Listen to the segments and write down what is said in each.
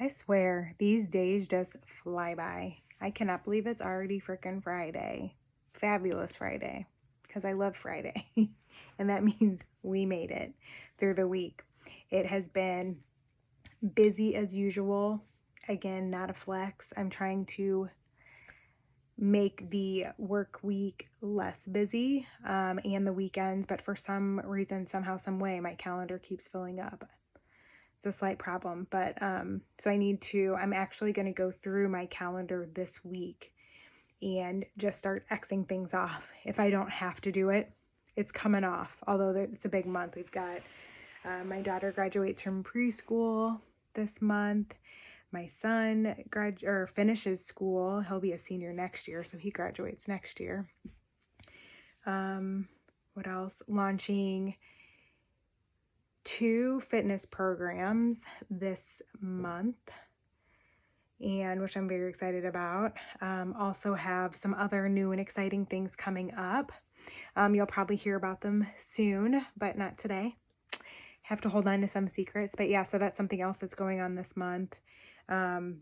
I swear, these days just fly by. I cannot believe it's already freaking Friday. Fabulous Friday. Because I love Friday. And that means we made it through the week. It has been busy as usual. Again, not a flex. I'm trying to make the work week less busy and the weekends, but for some reason, somehow, some way, my calendar keeps filling up. It's a slight problem, but so I'm actually going to go through my calendar this week and just start Xing things off. If I don't have to do it, it's coming off, although it's a big month. We've got my daughter graduates from preschool this month. My son finishes school. He'll be a senior next year, so he graduates next year. What else? Launching 2 fitness programs this month, and which I'm very excited about. Also have some other new and exciting things coming up. You'll probably hear about them soon, but not today. Have to hold on to some secrets, but yeah, so that's something else that's going on this month. Yeah,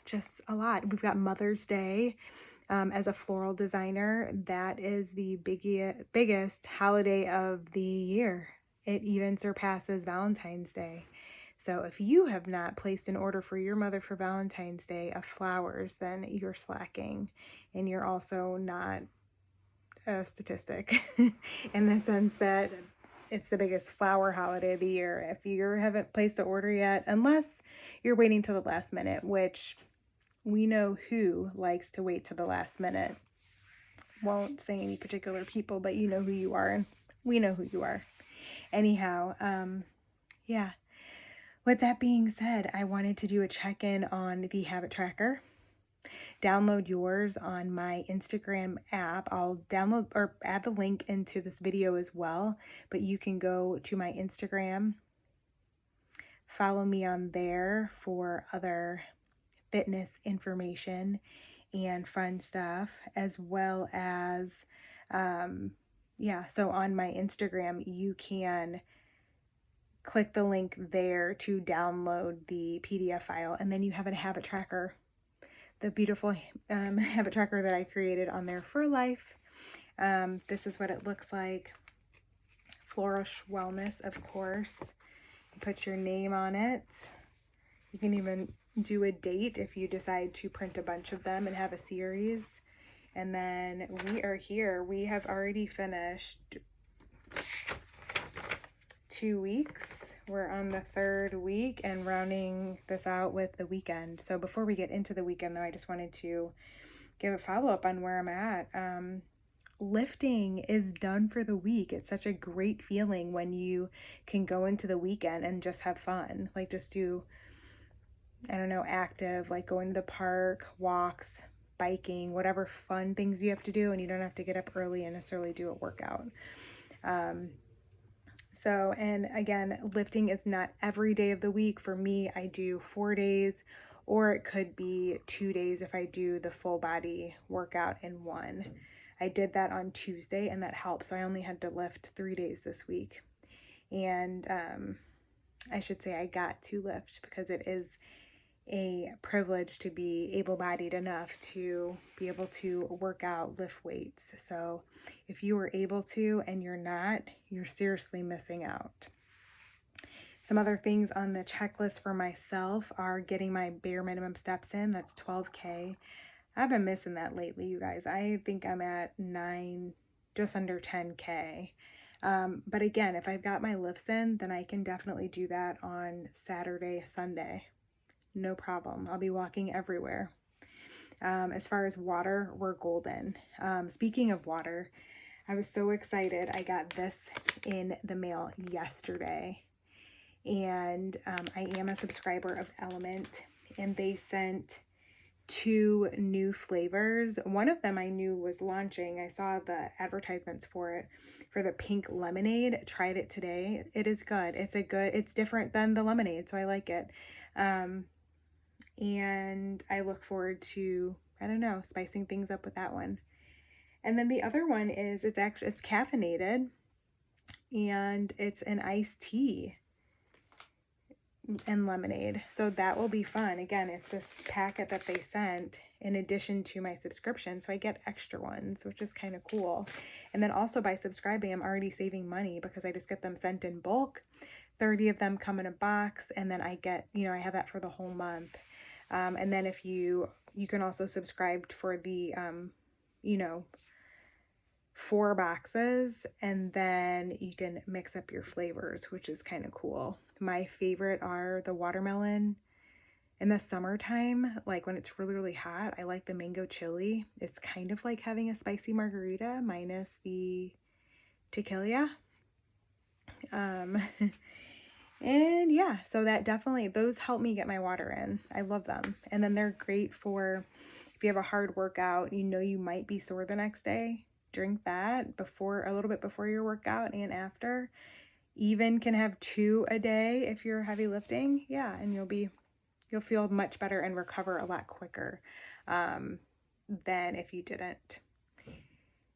just a lot. We've got Mother's Day. As a floral designer, that is the biggest holiday of the year. It even surpasses Valentine's Day. So if you have not placed an order for your mother for Valentine's Day of flowers, then you're slacking, and you're also not a statistic in the sense that it's the biggest flower holiday of the year. If you haven't placed an order yet, unless you're waiting till the last minute, which we know who likes to wait to the last minute. Won't say any particular people, but you know who you are, and we know who you are. Anyhow, yeah. With that being said, I wanted to do a check-in on the habit tracker. Download yours on my Instagram app. I'll download or add the link into this video as well, but you can go to my Instagram, follow me on there for other fitness information and fun stuff, as well as so on my Instagram you can click the link there to download the PDF file, and then you have a habit tracker, the beautiful habit tracker that I created on there for life. This is what it looks like. Flourish Wellness, of course. You put your name on it. You can even do a date if you decide to print a bunch of them and have a series. And then we are here. We have already finished 2 weeks. We're on the 3rd week and rounding this out with the weekend. So before we get into the weekend, though, I just wanted to give a follow-up on where I'm at. Lifting is done for the week. It's such a great feeling when you can go into the weekend and just have fun. Like just do, I don't know, active, like going to the park, walks, biking, whatever fun things you have to do, and you don't have to get up early and necessarily do a workout. And again, lifting is not every day of the week. For me, I do 4 days, or it could be 2 days if I do the full body workout in one. I did that on Tuesday, and that helped. So I only had to lift 3 days this week. And I should say I got to lift because it is a privilege to be able-bodied enough to be able to work out, lift weights. So if you were able to and you're not, you're seriously missing out. Some other things on the checklist for myself are getting my bare minimum steps in. That's 12K. I've been missing that lately, you guys. I think I'm at 9, just under 10K. But again, if I've got my lifts in, then I can definitely do that on Saturday, Sunday. No problem. I'll be walking everywhere. As far as water, we're golden. Speaking of water, I was so excited. I got this in the mail yesterday. And I am a subscriber of Element, and they sent 2 new flavors. One of them I knew was launching. I saw the advertisements for it, for the pink lemonade. Tried it today. It is good. It's different than the lemonade, so I like it. And I look forward to, I don't know, spicing things up with that one. And then the other one is, it's caffeinated, and it's an iced tea. and lemonade. So that will be fun. Again, it's this packet that they sent in addition to my subscription. So I get extra ones, which is kind of cool. And then also by subscribing, I'm already saving money because I just get them sent in bulk. 30 of them come in a box, and then I get, I have that for the whole month. And then if you can also subscribe for the, 4 boxes, and then you can mix up your flavors, which is kind of cool. My favorite are the watermelon. In the summertime, like when it's really, really hot, I like the mango chili. It's kind of like having a spicy margarita minus the tequila. And yeah, so that definitely, those help me get my water in. I love them. And then they're great for if you have a hard workout, you might be sore the next day. Drink that a little bit before your workout and after. Even can have 2 a day if you're heavy lifting. Yeah, and you'll feel much better and recover a lot quicker than if you didn't.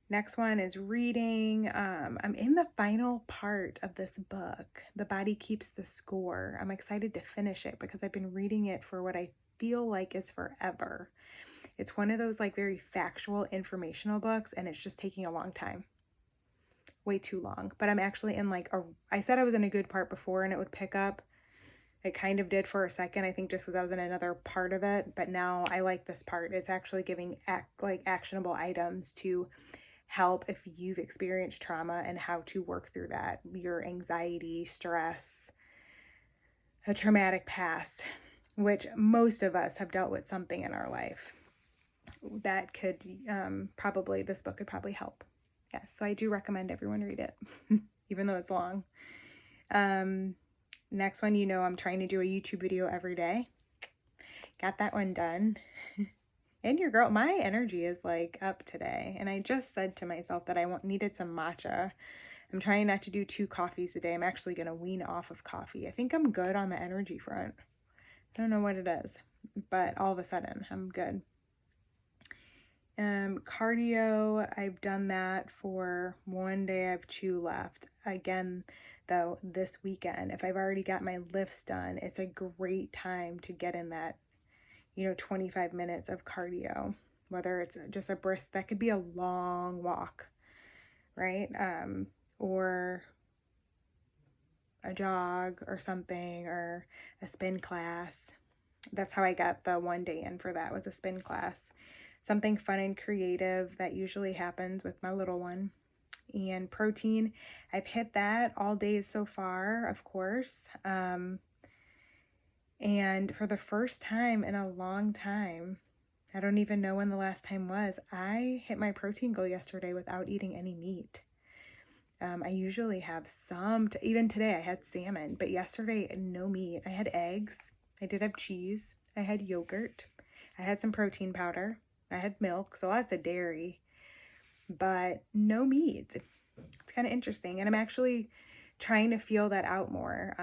Next one is reading. I'm in the final part of this book, The Body Keeps the Score. I'm excited to finish it because I've been reading it for what I feel like is forever. It's one of those like very factual, informational books, and it's just taking a long time. Way too long. But I'm actually in I said I was in a good part before and it would pick up. It kind of did for a second, I think just because I was in another part of it. But now I like this part. It's actually giving actionable items to help if you've experienced trauma and how to work through that, your anxiety, stress, a traumatic past, which most of us have dealt with something in our life. That could this book could probably help. Yes, so I do recommend everyone read it, even though it's long. Next one, I'm trying to do a YouTube video every day. Got that one done. And your girl, my energy is up today. And I just said to myself that I needed some matcha. I'm trying not to do 2 coffees a day. I'm actually going to wean off of coffee. I think I'm good on the energy front. I don't know what it is, but all of a sudden I'm good. Cardio, I've done that for 1 day. I have 2 left. Again, though, this weekend, if I've already got my lifts done, it's a great time to get in that 25 minutes of cardio, whether it's just a brisk, that could be a long walk, right? Or a jog or something, or a spin class. That's how I got the 1 day in for that, was a spin class. Something fun and creative that usually happens with my little one. And protein, I've hit that all days so far, of course. And for the first time in a long time, I don't even know when the last time was, I hit my protein goal yesterday without eating any meat. I usually have even today I had salmon, but yesterday, no meat. I had eggs. I did have cheese. I had yogurt. I had some protein powder. I had milk, so lots of dairy, but no meat. It's kind of interesting. And I'm actually trying to feel that out more.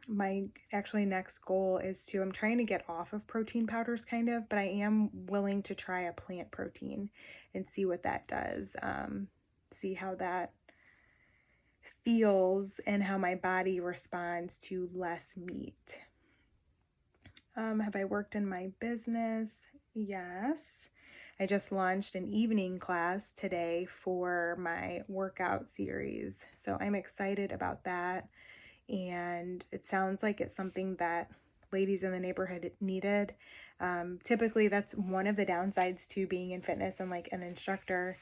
My next goal is I'm trying to get off of protein powders kind of, but I am willing to try a plant protein and see what that does. See how that feels and how my body responds to less meat. Have I worked in my business? Yes. I just launched an evening class today for my workout series. So I'm excited about that. And it sounds like it's something that ladies in the neighborhood needed. Typically, that's one of the downsides to being in fitness and an instructor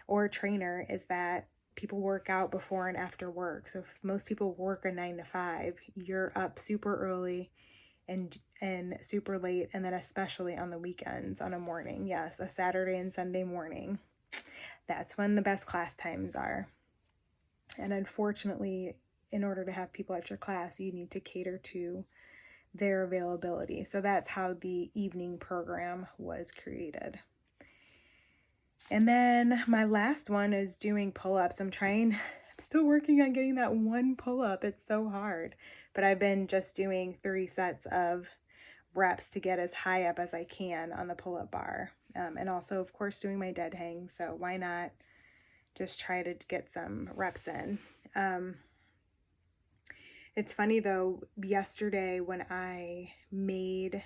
or trainer, is that people work out before and after work. So if most people work a 9 to 5, you're up super early and super late, and then especially on the weekends on a morning. Yes, a Saturday and Sunday morning. That's when the best class times are. And unfortunately, in order to have people at your class, you need to cater to their availability. So that's how the evening program was created. And then my last one is doing pull-ups. I'm still working on getting that 1 pull-up. It's so hard. But I've been just doing 3 sets of reps to get as high up as I can on the pull-up bar. And also, of course, doing my dead hang. So why not just try to get some reps in? It's funny though, yesterday when I made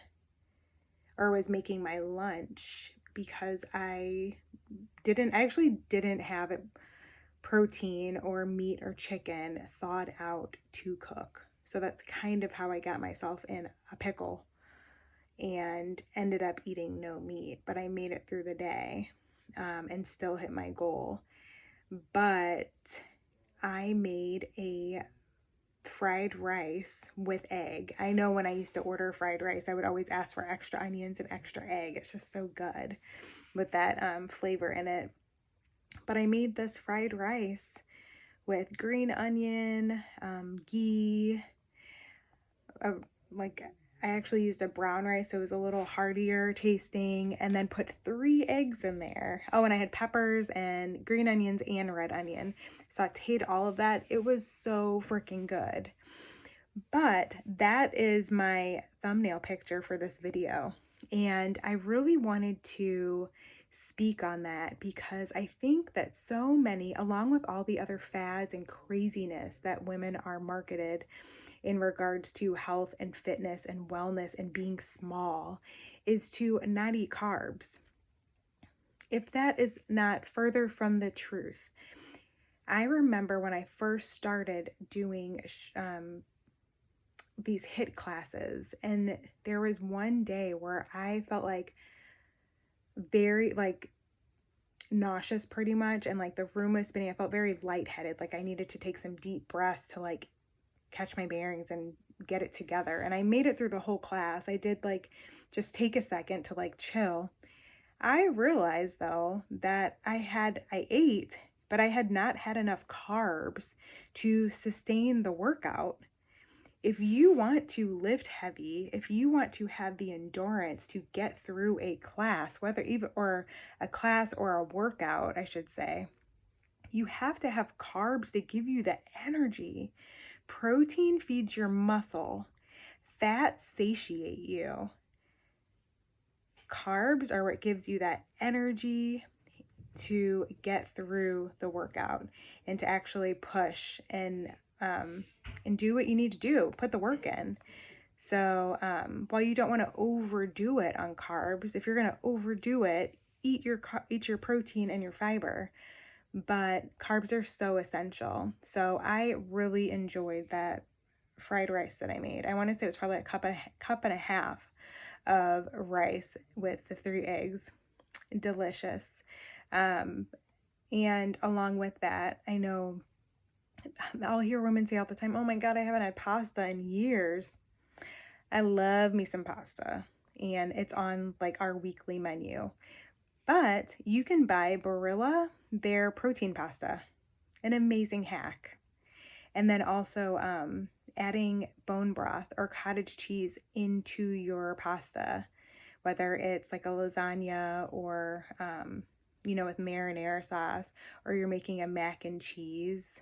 or was making my lunch, because I actually didn't have it protein or meat or chicken thawed out to cook. So that's kind of how I got myself in a pickle and ended up eating no meat, but I made it through the day, and still hit my goal. But I made a fried rice with egg. I know when I used to order fried rice, I would always ask for extra onions and extra egg. It's just so good with that flavor in it. But I made this fried rice with green onion, ghee, like I actually used a brown rice, so it was a little heartier tasting, and then put 3 eggs in there. Oh, and I had peppers and green onions and red onion. Sauteed all of that. It was so freaking good. But that is my thumbnail picture for this video. And I really wanted to speak on that because I think that so many, along with all the other fads and craziness that women are marketed in regards to health and fitness and wellness and being small, is to not eat carbs. If that is not further from the truth, I remember when I first started doing these HIIT classes, and there was one day where I felt like very like nauseous pretty much, and like the room was spinning. I felt very lightheaded, like I needed to take some deep breaths to like catch my bearings and get it together. And I made it through the whole class. I did like just take a second to like chill. I realized though that I ate, but I had not had enough carbs to sustain the workout. If you want to lift heavy, if you want to have the endurance to get through a class, whether even or a class or a workout, I should say, you have to have carbs to give you the energy. Protein feeds your muscle. Fats satiate you. Carbs are what gives you that energy to get through the workout and to actually push and do what you need to do, put the work in. So while you don't want to overdo it on carbs, if you're going to overdo it, eat your protein and your fiber. But carbs are so essential. So I really enjoyed that fried rice that I made. I want to say it was probably a cup and a half of rice with the 3 eggs. Delicious. And along with that, I know I'll hear women say all the time, oh my God, I haven't had pasta in years. I love me some pasta, and it's on like our weekly menu. But you can buy Barilla, their protein pasta, an amazing hack. And then also adding bone broth or cottage cheese into your pasta, whether it's like a lasagna or, with marinara sauce, or you're making a mac and cheese.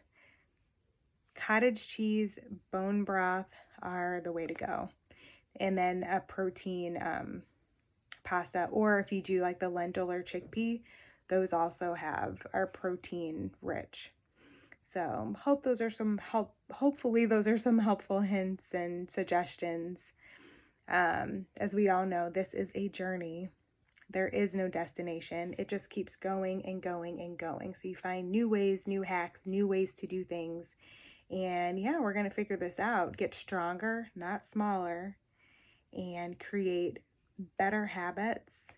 Cottage cheese, bone broth are the way to go. And then a protein pasta, or if you do like the lentil or chickpea, those also are protein rich. So hopefully those are some helpful hints and suggestions. As we all know, this is a journey. There is no destination. It just keeps going and going and going. So you find new ways, new hacks, new ways to do things. And yeah, we're going to figure this out. Get stronger, not smaller, and create better habits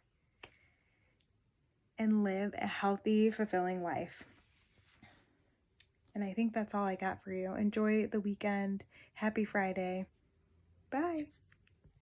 and live a healthy, fulfilling life. And I think that's all I got for you. Enjoy the weekend. Happy Friday. Bye.